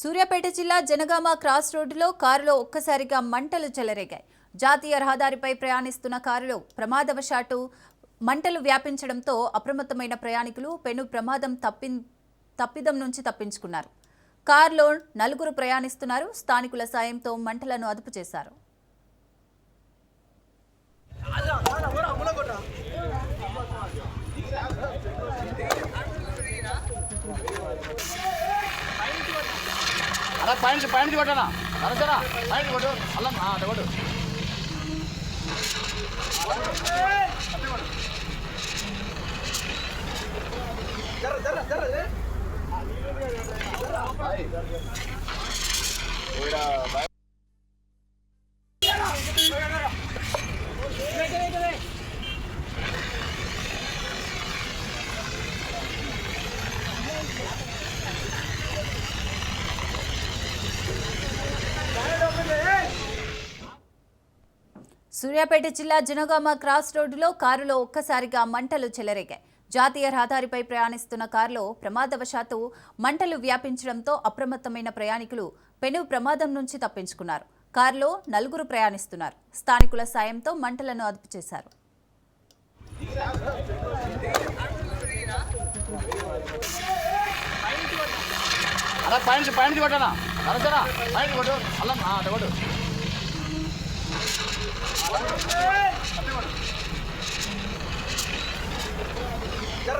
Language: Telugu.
సూర్యాపేట జిల్లా జనగామ క్రాస్ రోడ్డులో కారులో ఒక్కసారిగా మంటలు చెలరేగాయి. జాతీయ రహదారిపై ప్రయాణిస్తున్న కారులో ప్రమాదవశాత్తు మంటలు వ్యాపించడంతో అప్రమత్తమైన ప్రయాణికులు పెను ప్రమాదం తప్పిదం నుంచి తప్పించుకున్నారు. కారులో నలుగురు ప్రయాణిస్తున్నారు. స్థానికుల సాయంతో మంటలను అదుపు చేశారు. పైన కొట్టనా అరసరా పైన కొట్టు అల్లం కొట్టు సూర్యాపేట జిల్లా జనగామ క్రాస్ రోడ్డులో కారులో ఒక్కసారిగా మంటలు చెలరేగాయి. జాతీయ రహదారిపై ప్రయాణిస్తున్న కారులో ప్రమాదవశాత్తు మంటలు వ్యాపించడంతో అప్రమత్తమైన ప్రయాణికులు పెను ప్రమాదం నుంచి తప్పించుకున్నారు. కారులో నలుగురు ప్రయాణిస్తున్నారు. స్థానికుల సాయంతో మంటలను అదుపు చేశారు. పైన కొట్టనా అరసరా పైన కొట్టు అల్లం కొట్టు జర